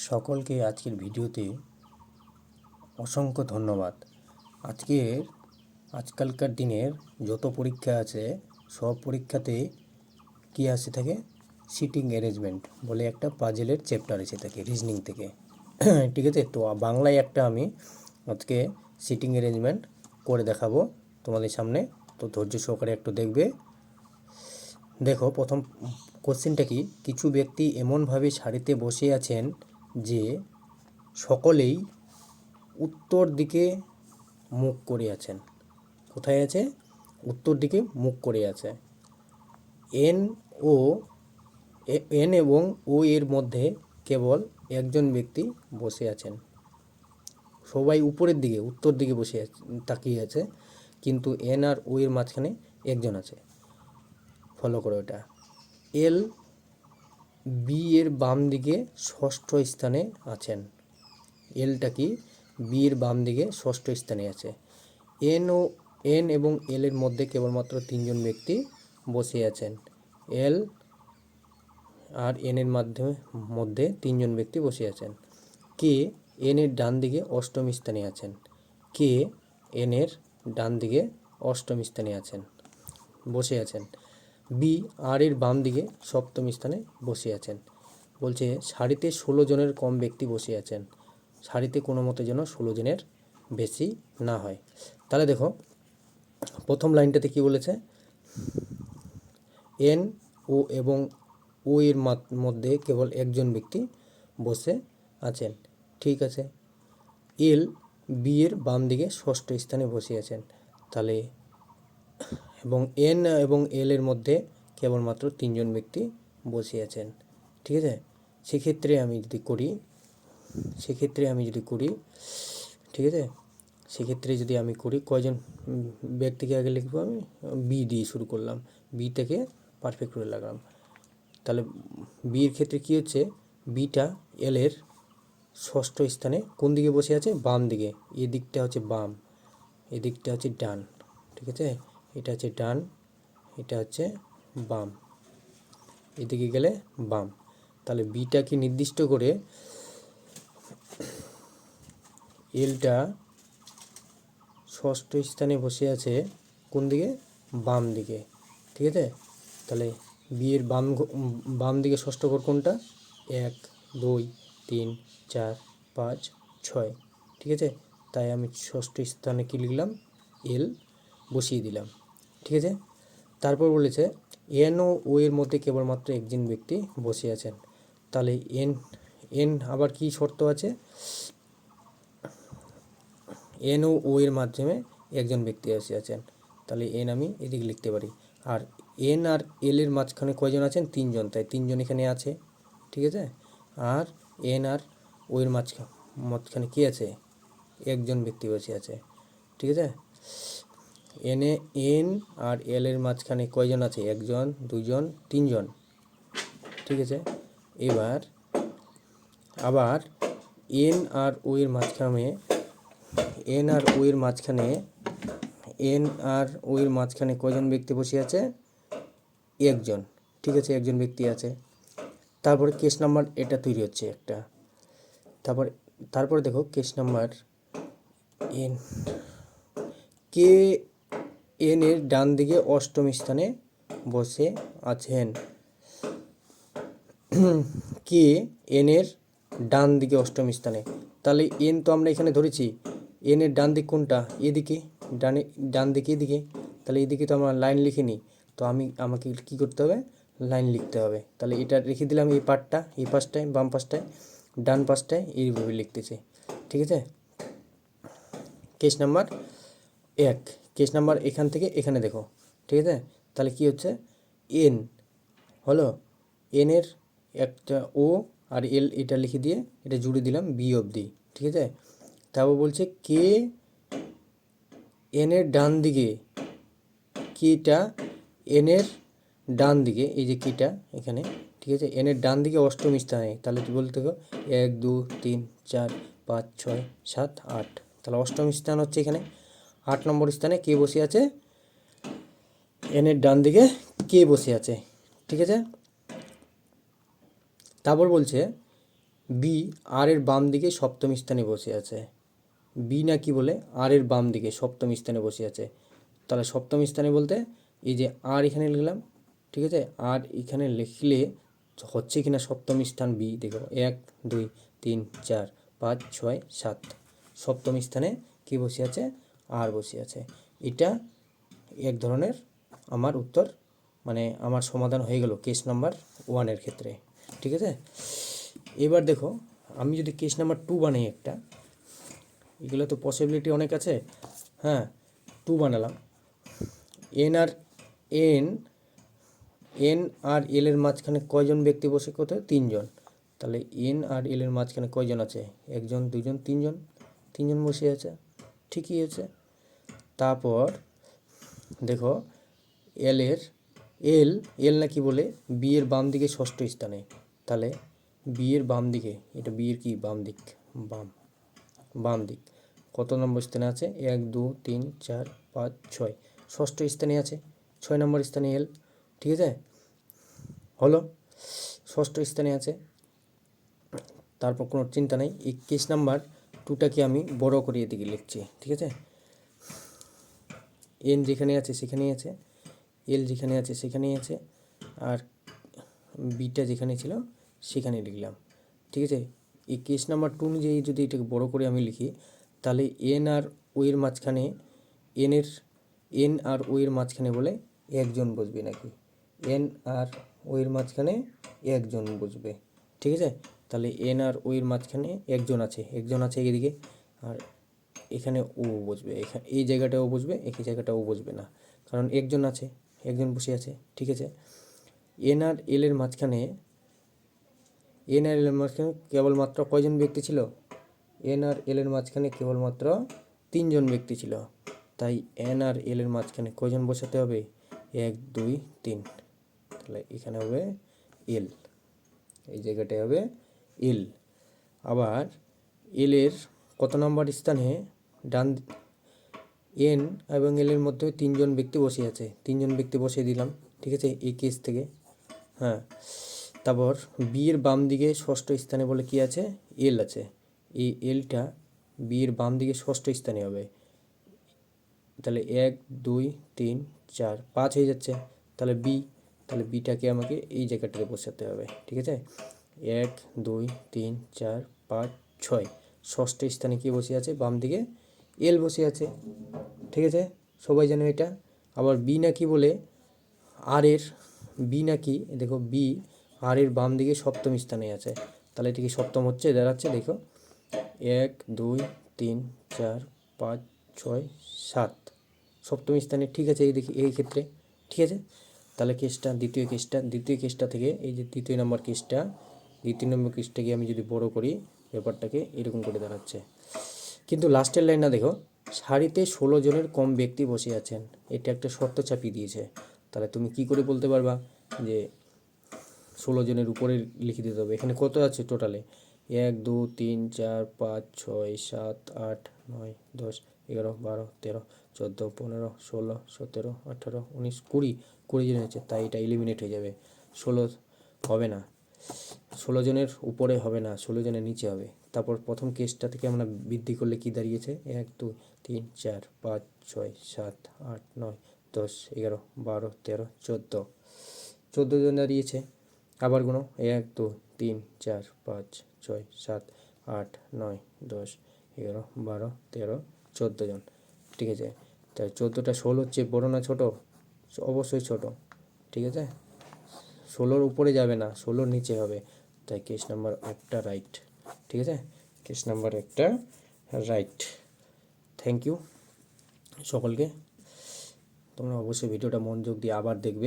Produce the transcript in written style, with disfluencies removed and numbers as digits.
সকলকে আজকের ভিডিওতে অসংখ্য ধন্যবাদ। আজকালকার দিনের যত পরীক্ষা আছে সব পরীক্ষাতে কী আসে থাকে, সিটিং অ্যারেঞ্জমেন্ট বলে একটা পাজেলের চ্যাপ্টার এসে থাকে রিজনিং থেকে। ঠিক আছে, তো বাংলায় একটা আমি আজকে সিটিং অ্যারেঞ্জমেন্ট করে দেখাবো তোমাদের সামনে। তো ধৈর্য সহকারে একটু দেখবে। দেখো, প্রথম কোশ্চেনটা কি, কিছু ব্যক্তি এমনভাবে সারিতে বসে আছেন যে সকলেই উত্তর দিকে মুখ করে আছেন। কোথায় আছে? উত্তর দিকে মুখ করে আছে। এন ও এন এবং ও এর মধ্যে কেবল একজন ব্যক্তি বসে আছেন। সবাই উপরের দিকে, উত্তর দিকে বসে তাকিয়ে আছে, কিন্তু এন আর ও এর মাঝখানে একজন আছে। ফলো করো এটা। এল বি এর বাম দিকে ষষ্ঠ স্থানে আছেন। এলটা কি? বি এর বাম দিকে ষষ্ঠ স্থানে আছে। এন এবং এল এর মধ্যে কেবলমাত্র তিনজন ব্যক্তি বসে আছেন। এল আর এন এর মধ্যে তিনজন ব্যক্তি বসে আছেন। কে এন এর ডান দিকে অষ্টম স্থানে আছেন। কে এন এর ডান দিকে অষ্টম স্থানে বসে আছেন। বি আর এর বাম দিকে সপ্তম স্থানে বসে আছেন। বলছে সারিতে 16 জনের কম ব্যক্তি বসে আছেন। সারিতে কোনো মতে যেন 16 জনের বেশি না হয়। তাহলে দেখো, প্রথম লাইনটাতে কি বলেছে, এন ও এবং ও এর মধ্যে কেবল একজন ব্যক্তি বসে আছেন। ঠিক আছে। এল বি এর বাম দিকে ষষ্ঠ স্থানে বসে আছেন। তাহলে এবং এন এবং এল এর মধ্যে কেবলমাত্র তিনজন ব্যক্তি বসে আছেন। ঠিক আছে। সেক্ষেত্রে আমি যদি করি, ঠিক আছে, সেক্ষেত্রে যদি আমি করি, কয়জন ব্যক্তিকে আগে লিখবো? আমি বি দিয়ে শুরু করলাম, বি থেকে পারফেক্ট করে লাগলাম। তাহলে বি এর ক্ষেত্রে কী হচ্ছে, বিটা এল এর ষষ্ঠ স্থানে কোন দিকে বসে আছে? বাম দিকে। এদিকটা হচ্ছে বাম, এদিকটা হচ্ছে ডান। ঠিক আছে, এটা হচ্ছে ডান, এটা হচ্ছে বাম, এদিকে গেলে বাম। তাহলে বিটাকে নির্দিষ্ট করে এলটা ষষ্ঠ স্থানে বসে আছে কোন দিকে? বাম দিকে। ঠিক আছে। তাহলে বি এর বাম দিকে ষষ্ঠ ঘর কোনটা? 1 2 3 4 5 6। ঠিক আছে, তাই আমি ষষ্ঠ স্থানে কি লিখলাম? এল বসিয়ে দিলাম। ঠিক আছে। তারপর বলেছে এন ও ও এর মধ্যে কেবলমাত্র একজন ব্যক্তি বসে আছেন। তাহলে এন আবার কি শর্ত আছে? এন ও ও এর মাধ্যমে একজন ব্যক্তি বসে আছেন। তাহলে এন আমি এদিকে লিখতে পারি। আর এন আর এল এর মাঝখানে কয়জন আছেন? তিনজন, তাই তিনজন এখানে আছে। ঠিক আছে। আর এন আর ও এর মাঝখানে কি আছে? একজন ব্যক্তি বসে আছে। ঠিক আছে। এন আর এল এর মাঝখানে কয়জন আছে? একজন, দুজন, তিনজন। ঠিক আছে। এবার আবার এন আর ও এর মাঝখানে কয়জন ব্যক্তি বসে আছে? একজন। ঠিক আছে, একজন ব্যক্তি আছে। তারপরে কেস নাম্বার এটা তৈরি হচ্ছে একটা। তারপরে দেখো case number N, K N এর ডান দিকে অষ্টম স্থানে বসে আছেন। কে এন এর ডান দিকে অষ্টম স্থানে। তাহলে এন তো আমরা এখানে ধরেছি, এন এর ডান দিক কোনটা? এদিকে, ডান দিকে এদিকে। তাহলে এদিকে তো আমরা লাইন লিখিনি, তো আমাকে কি করতে হবে? লাইন লিখতে হবে। তাহলে এটা রেখে দিলাম এই পার্টটা, এই পাশটায়, বাম পাশটায়, ডান পাশটায় এইভাবে লিখতেছি। ঠিক আছে। কেস নাম্বার 1, কেস নাম্বার এখান থেকে এখানে দেখো। ঠিক আছে। তাহলে কি হচ্ছে? এন হলো, এন এর একটা ও আর এল, এটা লিখে দিয়ে এটা জুড়ে দিলাম বি অবধি। ঠিক আছে। তারপর বলছে কে এন এর ডান দিকে, কেটা এন এর ডান দিকে, এই যে কেটা এখানে, ঠিক আছে, এন এর ডান দিকে অষ্টম স্থানে। তাহলে কি বলতে হবে? 1 2 3 4 5 6 7 8। তাহলে অষ্টম স্থান হচ্ছে এখানে। 8 নম্বর স্থানে কে বসে আছে? এন এর ডান দিকে কে বসে আছে। ঠিক আছে। তারপর বলছে বি আর এর বাম দিকে সপ্তম স্থানে বসে আছে। বি না কি বলে আর এর বাম দিকে সপ্তম স্থানে বসে আছে। তাহলে সপ্তম স্থানে বলতে এই যে আর এখানে লিখলাম, ঠিক আছে, আর এখানে লিখলে হচ্ছে কিনা সপ্তম স্থান বি, দেখো 1 2 3 4 5 6 7 সপ্তম স্থানে কি বসে আছে, আর বসে আছে। এটা এক ধরনের আমার উত্তর, মানে আমার সমাধান হয়ে গেল কেস নাম্বার 1 ক্ষেত্রে, ঠিক আছে। এবার দেখো আমি যদি কেস নাম্বার 2 বানাই একটা, এগুলো তো পসিবিলিটি অনেক আছে। হ্যাঁ, 2 বানালাম। এন আর এল এর মাঝখানে কয়জন ব্যক্তি বসে, কোথায়, 3 জন। তাহলে এন আর এল এর মাঝখানে কয়জন আছে, 1 জন 2 জন 3 জন, 3 জন বসে আছে, ঠিকই আছে। তারপর দেখো এল না কি বলে বি এর বাম দিকে ষষ্ঠ স্থানে। তাহলে বি এর বাম দিকে, এটা বি এর কি বাম দিক, বাম দিক কত নম্বর স্থানে আছে, 1 2 3 4 5 6 ষষ্ঠ স্থানে আছে, 6 নম্বর স্থানে এল, ঠিক আছে, হলো ষষ্ঠ স্থানে আছে। তারপর কোনো চিন্তা নেই, এই কেস নাম্বার 2টাকে আমি বড় করে এদিকে লিখছি, ঠিক আছে। এন যেখানে আছে সেখানেই আছে, এল যেখানে আছে সেখানেই আছে, আর বিটা যেখানে ছিল সেখানে লিখলাম, ঠিক আছে। এই কেস নাম্বার 2 অনুযায়ী যদি এটাকে বড় করে আমি লিখি, তাহলে এন আর ও এর মাঝখানে এন আর ও এর মাঝখানে বলে 1 জন বসবে নাকি, এন আর ও এর মাঝখানে 1 জন বসবে, ঠিক আছে। তাহলে এন আর ও এর মাঝখানে 1 জন আছে, 1 জন আছে এদিকে, আর এখানে ও বসবে, এখানে এই জায়গাটাও বসবে, এই জায়গাটাও বসবে না, কারণ 1 জন আছে, 1 জন বসে আছে, ঠিক আছে। এন আর এল এর মাঝখানে কেবলমাত্র কয়জন ব্যক্তি ছিল, এন আর এল এর মাঝখানে কেবলমাত্র 3 জন ব্যক্তি ছিল। তাই এন আর এল এর মাঝখানে কয়জন বসাতে হবে, 1 2 3, তাহলে এখানে হবে এল, এই জায়গাটায় হবে এল। আবার এল এর কত নম্বর স্থানে, ডান এন এবং এল এর মধ্যে 3 জন ব্যক্তি বসে আছে, 3 জন ব্যক্তি বসিয়ে দিলাম, ঠিক আছে, এই কেস থেকে। হ্যাঁ, তারপর বি এর বাম দিকে ষষ্ঠ স্থানে বলে কি আছে, এল আছে, এই এলটা বি এর বাম দিকে ষষ্ঠ স্থানে হবে। তাহলে 1 2 3 4 5 হয়ে যাচ্ছে, তাহলে বিটাকে আমাকে এই জায়গাটাতে বসাতে হবে, ঠিক আছে। 1 2 3 4 5 6 ষষ্ঠ স্থানে কি বসে আছে, বাম দিকে এল বসে আছে, ঠিক আছে, সবাই জানো এটা। আবার বি নাকি বলে বি নাকি, দেখো বি আর এর বাম দিকে সপ্তম স্থানে আছে, তাহলে এটা কি সপ্তম হচ্ছে, দাঁড়াচ্ছে, দেখো 1 2 3 4 5 6 7 সপ্তম স্থানে, ঠিক আছে, এই ক্ষেত্রে, ঠিক আছে। তাহলে দ্বিতীয় কেসটা থেকে এই যে দ্বিতীয় নম্বর কেসটাকে আমি যদি বড় করি, ব্যাপারটাকে এরকম করে দাঁড়াচ্ছে। কিন্তু লাস্টের লাইনটা দেখো, সারিতে 16 জনের কম ব্যক্তি বসে আছেন, এটা একটা শর্ত চাপিয়ে দিয়েছে। তাহলে তুমি কি করে বলতে পারবা যে 16 জনের উপরে লিখে দিতে হবে, এখানে কত আছে টোটালে, 1 2 3 4 5 6 7 8 9 10 11 12 13 14 15 16 17 18 19 20 জন আছে, তাই এটা এলিমিনেট হয়ে যাবে, 16 হবে না, 16 জনের উপরে হবে না, 16 জনের নিচে হবে। তারপর প্রথম কেসটা থেকে আমরা বৃদ্ধি করলে কি দাঁড়িয়েছে, 1 2 3 4 5 6 7 8 9 10 11 12 13 14 জন দাঁড়িয়েছে। আবার গুনো, 1 2 3 4 5 6 7 8 9 10 11 12 13 14 জন, ঠিক আছে। তাই 14টা 16 হচ্ছে বড় না ছোট, অবশ্যই ছোট, ঠিক আছে, 16-র উপরে যাবে না, 16-র নিচে হবে, তাই কেস নাম্বার 1টা রাইট, ঠিক আছে, কেস নাম্বার 1টা রাইট। থ্যাংক ইউ সকলকে, তোমরা অবশ্যই ভিডিওটা মনোযোগ দিয়ে আবার দেখবে।